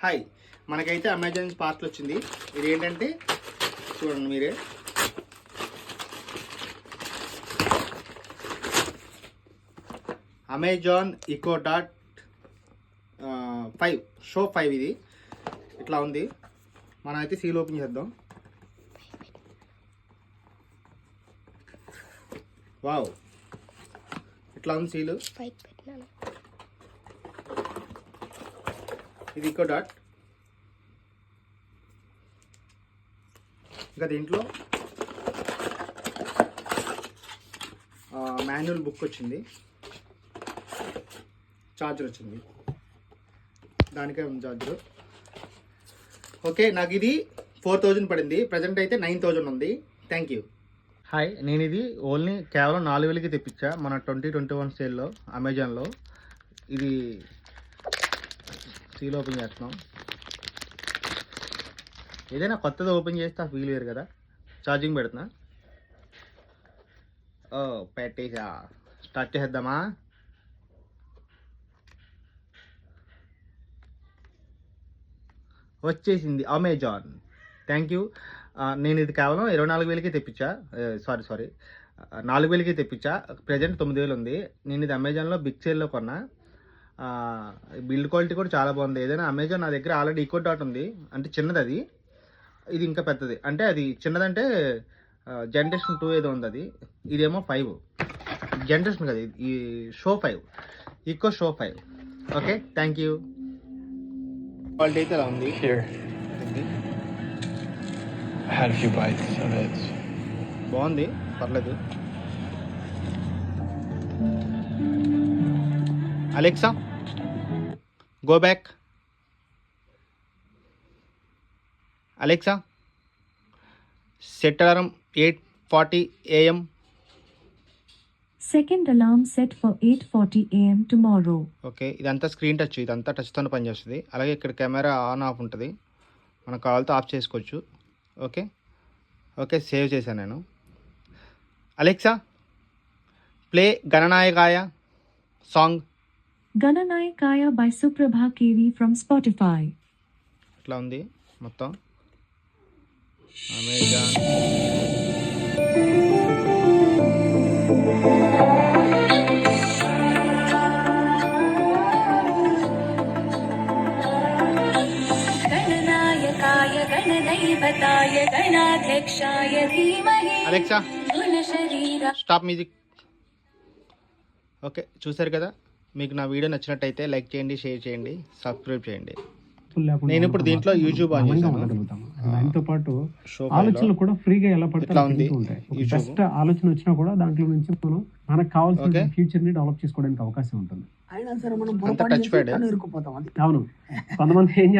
Hi, మనకైతే Amazon నుంచి parcel వచ్చింది. ఇది ఏంటంటే చూడండి మీరే, అమెజాన్ ఈకో డాట్ 5 షో 5 ఇది ఇట్లా ఉంది. మనం అయితే సీల్ ఓపెన్ చేద్దాం. వావ్, ఇట్లా ఉంది సీలు. ఇది ఈకో డాట్. ఇంకా దీంట్లో మాన్యువల్ బుక్ వచ్చింది, చార్జర్ వచ్చింది, దానికే ఉంది చార్జర్. ఓకే, నాకు ఇది 4000 పడింది. ప్రజెంట్ అయితే 9000 ఉంది. Thank you. హాయ్, నేను ఇది ఓన్లీ కేవలం 4000కి తెప్పించా మన 2021 సేల్లో అమెజాన్లో. ఇది సీల్ ఓపెన్ చేస్తున్నాం. ఏదైనా కొత్తది ఓపెన్ చేస్తే ఆ ఫీల్ వేరు కదా. ఛార్జింగ్ పెడుతున్నా. పెట్టేసా. స్టార్ట్ చేద్దామా? వచ్చేసింది అమెజాన్. Thank you. నేను ఇది కేవలం 24,000కి తెప్పించా. సారీ 4,000కి తెప్పించా. ప్రజెంట్ 9,000 ఉంది. నేను ఇది అమెజాన్లో బిగ్ సేల్లో కొన్నా. బిల్డ్ క్వాలిటీ కూడా చాలా బాగుంది. ఏదైనా అమెజాన్ నా దగ్గర ఆల్రెడీ ఈకో డాట్ ఉంది, అంటే చిన్నది. అది ఇది ఇంకా పెద్దది, అంటే అది చిన్నదంటే జనరేషన్ 2 ఏదో ఉంది. అది ఇదేమో 5 జనరేషన్ కదా. ఈ show 5 Echo Show 5. Okay, thank you. Quality అయితే అలా ఉంది. బాగుంది, పర్లేదు. Alexa, go back. Alexa, set alarm 8:40 AM. Second alarm set for 8:40 AM tomorrow. Okay, ఇదంతా స్క్రీన్ టచ్. ఇదంతా టచ్తోనే పనిచేస్తుంది. అలాగే ఇక్కడ కెమెరా ఆన్ ఆఫ్ ఉంటుంది, మనకు కావాలితో ఆఫ్ చేసుకోవచ్చు. ఓకే ఓకే, సేవ్ చేశాను నేను. Alexa, play Gananayakaya song. Gananayakaya by Suprabha KV from Spotify. ఇట్లా ఉంది మొత్తం అమెజాన్. गणनायकाय गणदैवताय गणाध्यक्षाय धीमहि. అలెక్సా, गुणशरीरा. Stop music. ఓకే, చూసారు కదా. మీకు నా వీడియో నచ్చినట్టయితే లైక్ చేయండి, షేర్ చేయండి, సబ్స్క్రైబ్ చేయండి. నేను ఇప్పుడు దీంట్లో యూట్యూబ్ ఆన్ చేశాను. దాంతో పాటు ఆలోచనలు కూడా ఫ్రీగా ఎలా పడతా ఉంటాయి. బెస్ట్ ఆలోచన వచ్చినా కూడా దాంట్లో నుంచి మనం మనకు కావాల్సిన ఫ్యూచర్ ని డెవలప్ చేసుకోవడానికి అవకాశం ఉంటుంది. Touch pad. అవును, కొంతమంది ఏం